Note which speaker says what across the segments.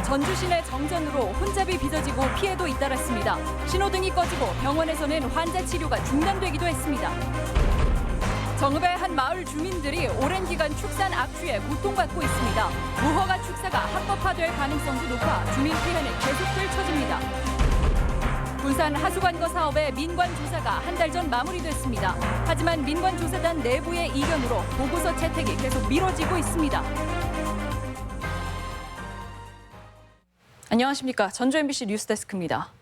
Speaker 1: 전주 시내 정전으로 혼잡이 빚어지고 피해도 잇따랐습니다. 신호등이 꺼지고 병원에서는 환자 치료가 중단되기도 했습니다. 정읍의 한 마을 주민들이 오랜 기간 축산 악취에 고통받고 있습니다. 무허가 축사가 합법화될 가능성도 높아 주민 피해는 계속될 처지입니다. 군산 하수관거 사업의 민관 조사가 한 달 전 마무리됐습니다. 하지만 민관 조사단 내부의 이견으로 보고서 채택이 계속 미뤄지고 있습니다. 안녕하십니까. 전주 MBC 뉴스데스크입니다.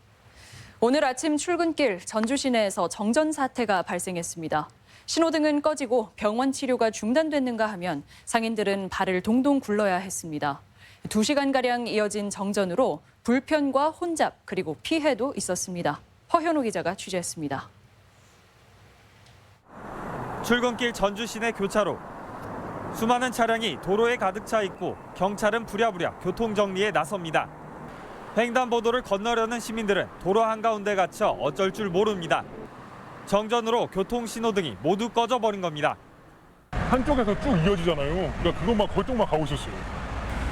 Speaker 1: 오늘 아침 출근길 전주 시내에서 정전 사태가 발생했습니다. 신호등은 꺼지고 병원 치료가 중단됐는가 하면 상인들은 발을 동동 굴러야 했습니다. 2시간가량 이어진 정전으로 불편과 혼잡 그리고 피해도 있었습니다. 허현호 기자가 취재했습니다.
Speaker 2: 출근길 전주 시내 교차로. 수많은 차량이 도로에 가득 차 있고 경찰은 부랴부랴 교통정리에 나섭니다. 횡단보도를 건너려는 시민들은 도로 한가운데 갇혀 어쩔 줄 모릅니다. 정전으로 교통신호등이 모두 꺼져버린 겁니다.
Speaker 3: 한쪽에서 쭉 이어지잖아요. 그러니까 그것만 그쪽만 가고 있었어요.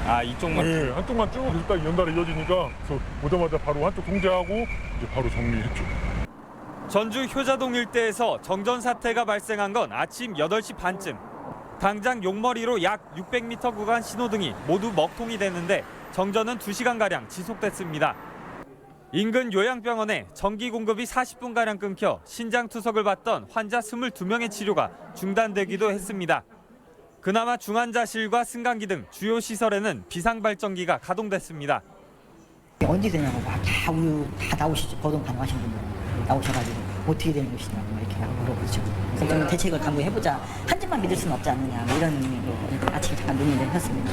Speaker 2: 아, 이쪽만?
Speaker 3: 네, 한쪽만 쭉 딱 연달아 이어지니까 그래서 오자마자 바로 한쪽 통제하고 이제 바로 정리했죠.
Speaker 2: 전주 효자동 일대에서 정전 사태가 발생한 건 아침 8시 반쯤. 당장 용머리로 약 600m 구간 신호등이 모두 먹통이 됐는데 정전은 2시간가량 지속됐습니다. 인근 요양병원에 전기 공급이 40분가량 끊겨 신장투석을 받던 환자 22명의 치료가 중단되기도 했습니다. 그나마 중환자실과 승강기 등 주요 시설에는 비상발전기가 가동됐습니다.
Speaker 4: 언제 되냐고 막 다 우유 다 나오시죠. 거동 가능하신 분들 나오셔가지고 어떻게 되는 것이냐고 이렇게 물어보죠. 그래서 좀 대책을 강구해보자. 한 집만 믿을 수는 없지 않느냐 뭐 이런 의미로 아침에 잠깐 논의를 했습니다.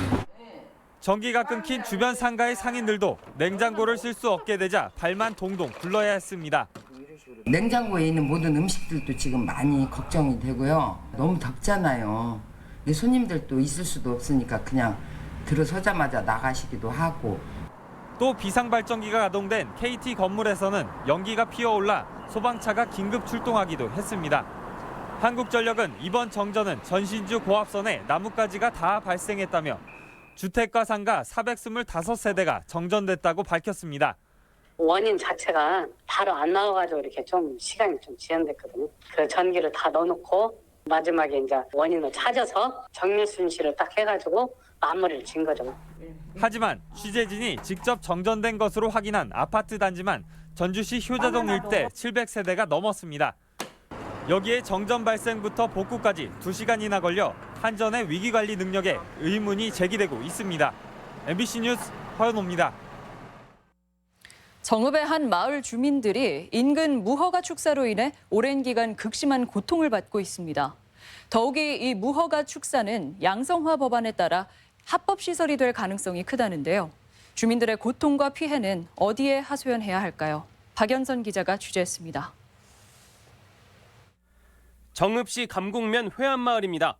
Speaker 2: 전기가 끊긴 주변 상가의 상인들도 냉장고를 쓸 수 없게 되자 발만 동동 굴러야 했습니다.
Speaker 5: 냉장고에 있는 모든 음식들도 지금 많이 걱정이 되고요. 너무 덥잖아요. 손님들도 있을 수도 없으니까 그냥 들어서자마자 나가시기도 하고.
Speaker 2: 또 비상발전기가 가동된 KT 건물에서는 연기가 피어올라 소방차가 긴급 출동하기도 했습니다. 한국전력은 이번 정전은 전신주 고압선에 나뭇가지가 다 발생했다며 주택과 상가 425세대가 정전됐다고 밝혔습니다.
Speaker 6: 원인 자체가 바로 안 나와가지고 이렇게 좀 시간이 좀 지연됐거든요. 그 전기를 다 넣어놓고 마지막에 이제 원인을 찾아서 정밀 순시를 딱 해가지고 마무리를 진 거죠.
Speaker 2: 하지만 취재진이 직접 정전된 것으로 확인한 아파트 단지만 전주시 효자동 일대 700세대가 넘었습니다. 여기에 정전 발생부터 복구까지 2시간이나 걸려 한전의 위기관리 능력에 의문이 제기되고 있습니다. MBC 뉴스 허연호입니다.
Speaker 1: 정읍의 한 마을 주민들이 인근 무허가 축사로 인해 오랜 기간 극심한 고통을 받고 있습니다. 더욱이 이 무허가 축사는 양성화 법안에 따라 합법 시설이 될 가능성이 크다는데요. 주민들의 고통과 피해는 어디에 하소연해야 할까요? 박연선 기자가 취재했습니다.
Speaker 7: 정읍시 감곡면 회안마을입니다.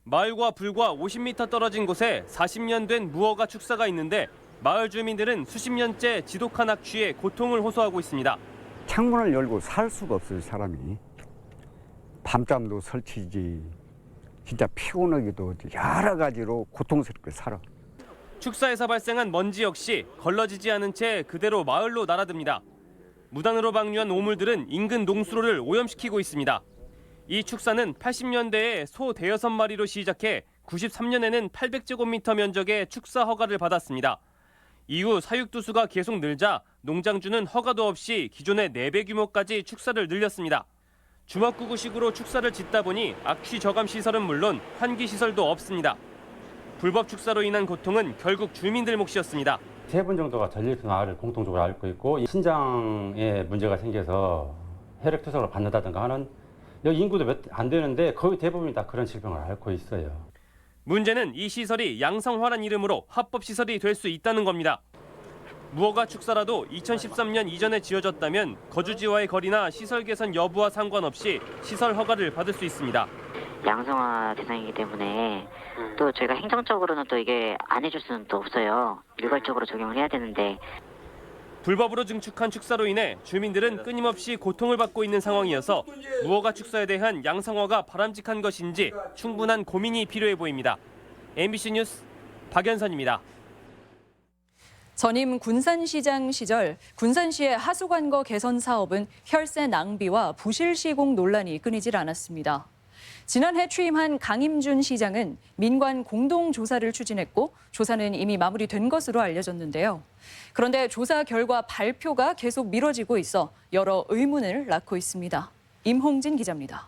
Speaker 7: 마을과 불과 50m 떨어진 곳에 40년 된 무허가 축사가 있는데 마을 주민들은 수십 년째 지독한 악취에 고통을 호소하고 있습니다.
Speaker 8: 창문을 열고 살 수가 없어요, 사람이. 밤잠도 설치지. 진짜 피곤하기도 여러 가지로 고통스럽게 살아.
Speaker 7: 축사에서 발생한 먼지 역시 걸러지지 않은 채 그대로 마을로 날아듭니다. 무단으로 방류한 오물들은 인근 농수로를 오염시키고 있습니다. 이 축사는 80년대에 소 대여섯 마리로 시작해 93년에는 800제곱미터 면적의 축사 허가를 받았습니다. 이후 사육두수가 계속 늘자 농장주는 허가도 없이 기존의 4배 규모까지 축사를 늘렸습니다. 주먹구구식으로 축사를 짓다 보니 악취 저감 시설은 물론 환기 시설도 없습니다. 불법 축사로 인한 고통은 결국 주민들 몫이었습니다.
Speaker 9: 3분 정도가 전립선 암을 공통적으로 앓고 있고 신장에 문제가 생겨서 혈액투석을 받는다든가 하는 여기 인구도 몇 안 되는데 거의 대부분이 다 그런 질병을 앓고 있어요.
Speaker 7: 문제는 이 시설이 양성화란 이름으로 합법 시설이 될 수 있다는 겁니다. 무허가 축사라도 2013년 이전에 지어졌다면 거주지와의 거리나 시설 개선 여부와 상관없이 시설 허가를 받을 수 있습니다.
Speaker 10: 양성화 대상이기 때문에 또 저희가 행정적으로는 또 이게 안 해줄 수는 또 없어요. 일괄적으로 적용을 해야 되는데.
Speaker 7: 불법으로 증축한 축사로 인해 주민들은 끊임없이 고통을 받고 있는 상황이어서 무허가 축사에 대한 양성화가 바람직한 것인지 충분한 고민이 필요해 보입니다. MBC 뉴스 박연선입니다.
Speaker 1: 전임 군산시장 시절 군산시의 하수관거 개선 사업은 혈세 낭비와 부실 시공 논란이 끊이질 않았습니다. 지난해 취임한 강임준 시장은 민관 공동조사를 추진했고 조사는 이미 마무리된 것으로 알려졌는데요. 그런데 조사 결과 발표가 계속 미뤄지고 있어 여러 의문을 낳고 있습니다. 임홍진 기자입니다.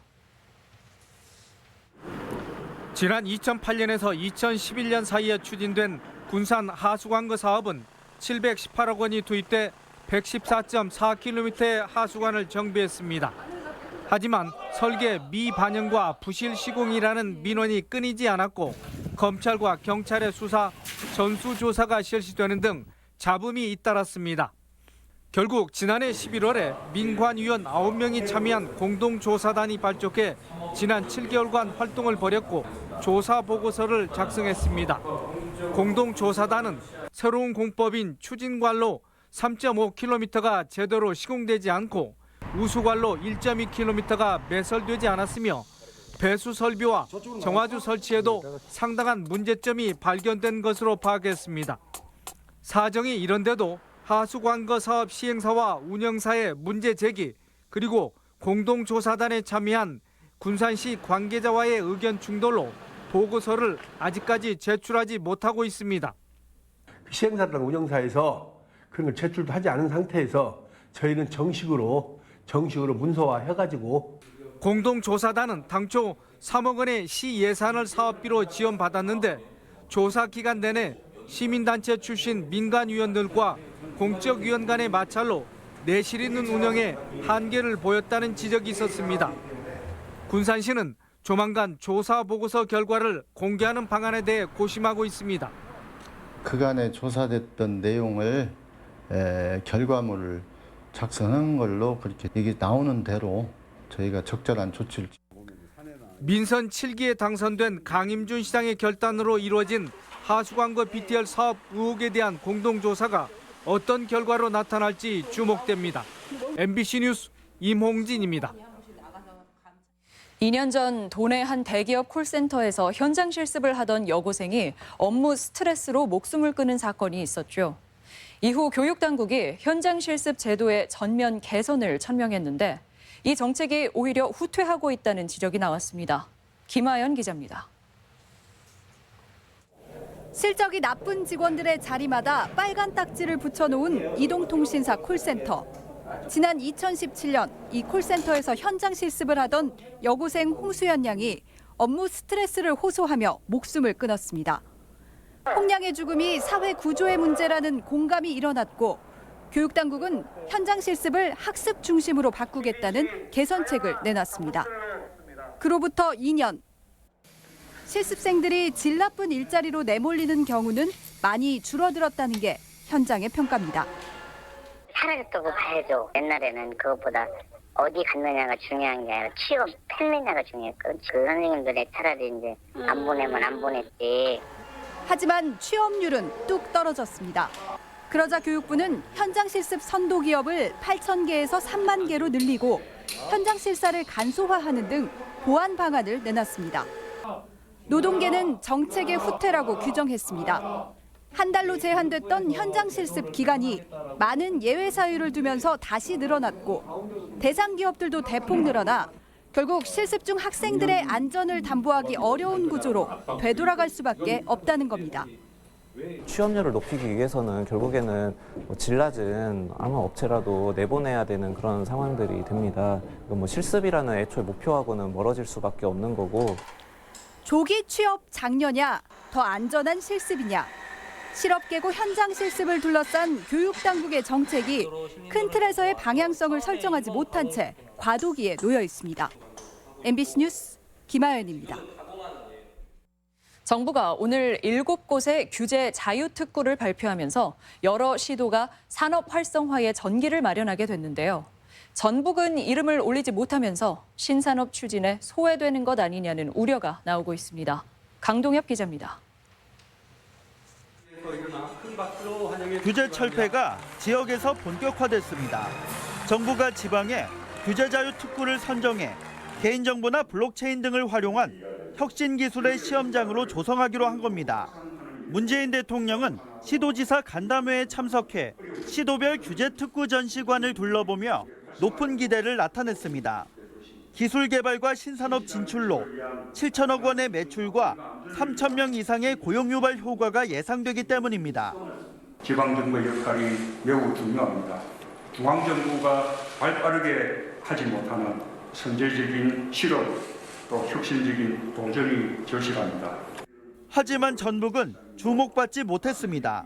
Speaker 11: 지난 2008년에서 2011년 사이에 추진된 군산 하수관거 사업은 718억 원이 투입돼 114.4km의 하수관을 정비했습니다. 하지만 설계 미반영과 부실 시공이라는 민원이 끊이지 않았고 검찰과 경찰의 수사, 전수조사가 실시되는 등 잡음이 잇따랐습니다. 결국 지난해 11월에 민관위원 9명이 참여한 공동조사단이 발족해 지난 7개월간 활동을 벌였고 조사 보고서를 작성했습니다. 공동조사단은 새로운 공법인 추진관로 3.5km가 제대로 시공되지 않고 우수관로 1.2km가 매설되지 않았으며 배수 설비와 정화조 설치에도 상당한 문제점이 발견된 것으로 파악했습니다. 사정이 이런데도 하수관거 사업 시행사와 운영사의 문제 제기 그리고 공동조사단에 참여한 군산시 관계자와의 의견 충돌로 보고서를 아직까지 제출하지 못하고 있습니다.
Speaker 12: 시행사랑 운영사에서 그런 걸 제출도 하지 않은 상태에서 저희는 정식으로 문서화해가지고
Speaker 11: 공동조사단은 당초 3억 원의 시 예산을 사업비로 지원받았는데 조사 기간 내내 시민단체 출신 민간위원들과 공적위원 간의 마찰로 내실 있는 운영에 한계를 보였다는 지적이 있었습니다. 군산시는 조만간 조사 보고서 결과를 공개하는 방안에 대해 고심하고 있습니다.
Speaker 13: 그간에 조사됐던 내용을 결과물을 작성한 걸로 그렇게 이게 나오는 대로 저희가 적절한 조치를.
Speaker 11: 민선 7기에 당선된 강임준 시장의 결단으로 이루어진 하수관거 BTR 사업 의혹에 대한 공동조사가 어떤 결과로 나타날지 주목됩니다. MBC 뉴스 임홍진입니다.
Speaker 1: 2년 전 도내 한 대기업 콜센터에서 현장 실습을 하던 여고생이 업무 스트레스로 목숨을 끊은 사건이 있었죠. 이후 교육당국이 현장 실습 제도의 전면 개선을 천명했는데 이 정책이 오히려 후퇴하고 있다는 지적이 나왔습니다. 김아연 기자입니다.
Speaker 14: 실적이 나쁜 직원들의 자리마다 빨간 딱지를 붙여놓은 이동통신사 콜센터. 지난 2017년 이 콜센터에서 현장 실습을 하던 여고생 홍수연 양이 업무 스트레스를 호소하며 목숨을 끊었습니다. 홍 양의 죽음이 사회 구조의 문제라는 공감이 일어났고 교육당국은 현장 실습을 학습 중심으로 바꾸겠다는 개선책을 내놨습니다. 그로부터 2년. 실습생들이 질 나쁜 일자리로 내몰리는 경우는 많이 줄어들었다는 게 현장의 평가입니다.
Speaker 10: 사라졌다고 봐야죠. 옛날에는 그것보다 어디 갔느냐가 중요한 게 아니라 취업했느냐가 중요했거든요. 그 선생님들의 차라리 이제 안 보내면 안 보냈지.
Speaker 14: 하지만 취업률은 뚝 떨어졌습니다. 그러자 교육부는 현장 실습 선도 기업을 8,000개에서 3만 개로 늘리고 현장 실사를 간소화하는 등 보완 방안을 내놨습니다. 노동계는 정책의 후퇴라고 규정했습니다. 한 달로 제한됐던 현장 실습 기간이 많은 예외 사유를 두면서 다시 늘어났고 대상 기업들도 대폭 늘어나 결국 실습 중 학생들의 안전을 담보하기 어려운 구조로 되돌아갈 수밖에 없다는 겁니다.
Speaker 15: 취업률을 높이기 위해서는 결국에는 질 낮은 아무 업체라도 내보내야 되는 그런 상황들이 됩니다. 실습이라는 애초에 목표하고는 멀어질 수밖에 없는 거고.
Speaker 14: 조기 취업 장려냐, 더 안전한 실습이냐. 실업계고 현장 실습을 둘러싼 교육당국의 정책이 큰 틀에서의 방향성을 설정하지 못한 채 과도기에 놓여 있습니다. MBC 뉴스 김아연입니다.
Speaker 1: 정부가 오늘 7곳의 규제 자유특구를 발표하면서 여러 시도가 산업 활성화에 전기를 마련하게 됐는데요. 전북은 이름을 올리지 못하면서 신산업 추진에 소외되는 것 아니냐는 우려가 나오고 있습니다. 강동엽 기자입니다.
Speaker 16: 규제 철폐가 지역에서 본격화됐습니다. 정부가 지방에 규제 자유 특구를 선정해 개인정보나 블록체인 등을 활용한 혁신 기술의 시험장으로 조성하기로 한 겁니다. 문재인 대통령은 시도지사 간담회에 참석해 시도별 규제특구 전시관을 둘러보며 높은 기대를 나타냈습니다. 기술 개발과 신산업 진출로 7천억 원의 매출과 3천 명 이상의 고용 유발 효과가 예상되기 때문입니다.
Speaker 17: 지방정부의 역할이 매우 중요합니다. 중앙정부가 발빠르게 하지 못하는 선제적인 실험 또 혁신적인 도전이 절실합니다.
Speaker 16: 하지만 전북은 주목받지 못했습니다.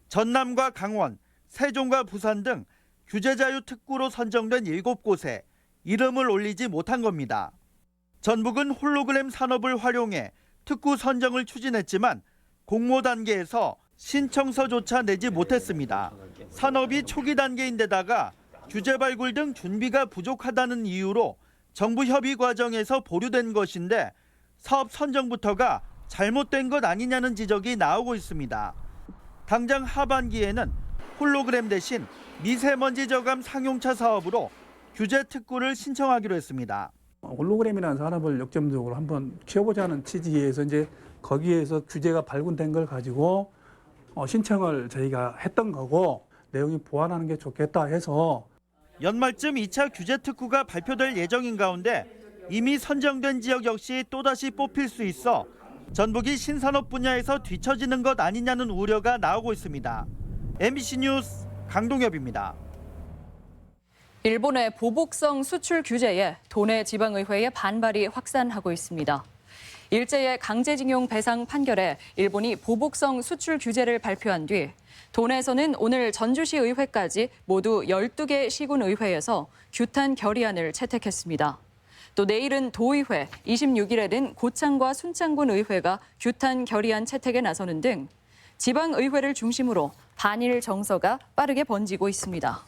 Speaker 16: 전남과 강원, 세종과 부산 등 규제자유 특구로 선정된 7곳에 이름을 올리지 못한 겁니다. 전북은 홀로그램 산업을 활용해 특구 선정을 추진했지만 공모 단계에서 신청서조차 내지 못했습니다. 산업이 초기 단계인데다가 규제 발굴 등 준비가 부족하다는 이유로 정부 협의 과정에서 보류된 것인데 사업 선정부터가 잘못된 것 아니냐는 지적이 나오고 있습니다. 당장 하반기에는 홀로그램 대신 미세먼지 저감 상용차 사업으로 규제 특구를 신청하기로 했습니다.
Speaker 18: 홀로그램이라는 산업을 역점적으로 한번 키워보자는 취지에서 이제 거기에서 규제가 발굴된 걸 가지고 신청을 저희가 했던 거고 내용이 보완하는 게 좋겠다 해서
Speaker 16: 연말쯤 2차 규제 특구가 발표될 예정인 가운데 이미 선정된 지역 역시 또다시 뽑힐 수 있어 전북이 신산업 분야에서 뒤처지는 것 아니냐는 우려가 나오고 있습니다. MBC 뉴스 강동엽입니다.
Speaker 1: 일본의 보복성 수출 규제에 도내 지방의회의 반발이 확산하고 있습니다. 일제의 강제징용 배상 판결에 일본이 보복성 수출 규제를 발표한 뒤 도내에서는 오늘 전주시 의회까지 모두 12개 시군의회에서 규탄 결의안을 채택했습니다. 또 내일은 도의회, 26일에는 고창과 순창군 의회가 규탄 결의안 채택에 나서는 등 지방의회를 중심으로 반일 정서가 빠르게 번지고 있습니다.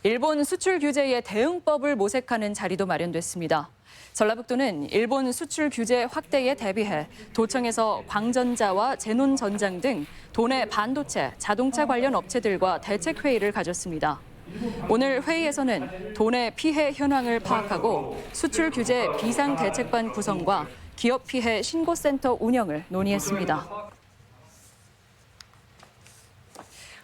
Speaker 1: 일본 수출 규제에 대응법을 모색하는 자리도 마련됐습니다. 전라북도는 일본 수출 규제 확대에 대비해 도청에서 광전자와 제논전장 등 도내 반도체, 자동차 관련 업체들과 대책회의를 가졌습니다. 오늘 회의에서는 도내 피해 현황을 파악하고 수출 규제 비상대책반 구성과 기업 피해 신고센터 운영을 논의했습니다.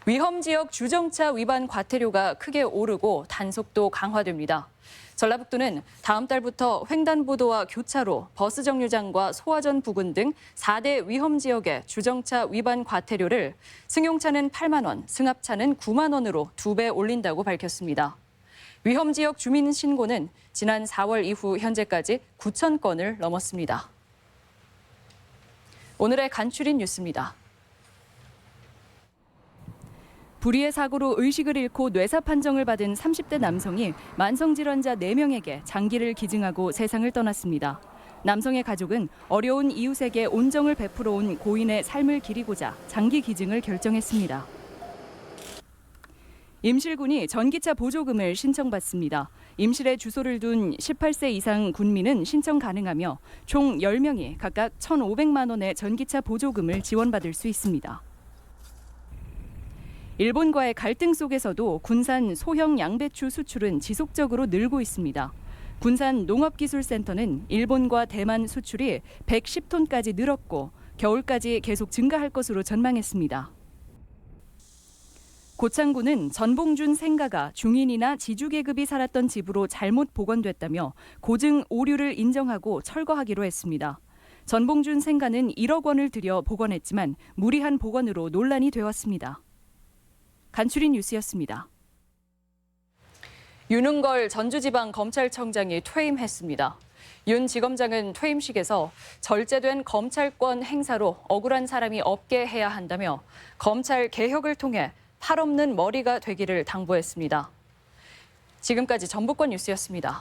Speaker 1: 위험지역 주정차 위반 과태료가 크게 오르고 단속도 강화됩니다. 전라북도는 다음 달부터 횡단보도와 교차로, 버스 정류장과 소화전 부근 등 4대 위험지역의 주정차 위반 과태료를 승용차는 8만 원, 승합차는 9만 원으로 2배 올린다고 밝혔습니다. 위험지역 주민 신고는 지난 4월 이후 현재까지 9천 건을 넘었습니다. 오늘의 간추린 뉴스입니다. 불의의 사고로 의식을 잃고 뇌사 판정을 받은 30대 남성이 만성질환자 4명에게 장기를 기증하고 세상을 떠났습니다. 남성의 가족은 어려운 이웃에게 온정을 베풀어 온 고인의 삶을 기리고자 장기 기증을 결정했습니다. 임실군이 전기차 보조금을 신청받습니다. 임실에 주소를 둔 18세 이상 군민은 신청 가능하며 총 10명이 각각 1,500만 원의 전기차 보조금을 지원받을 수 있습니다. 일본과의 갈등 속에서도 군산 소형 양배추 수출은 지속적으로 늘고 있습니다. 군산 농업기술센터는 일본과 대만 수출이 110톤까지 늘었고 겨울까지 계속 증가할 것으로 전망했습니다. 고창군은 전봉준 생가가 중인이나 지주계급이 살았던 집으로 잘못 복원됐다며 고증 오류를 인정하고 철거하기로 했습니다. 전봉준 생가는 1억 원을 들여 복원했지만 무리한 복원으로 논란이 되었습니다. 간추린 뉴스였습니다. 윤은걸 전주지방검찰청장이 퇴임했습니다. 윤 지검장은 퇴임식에서 절제된 검찰권 행사로 억울한 사람이 없게 해야 한다며 검찰 개혁을 통해 팔 없는 머리가 되기를 당부했습니다. 지금까지 전북권 뉴스였습니다.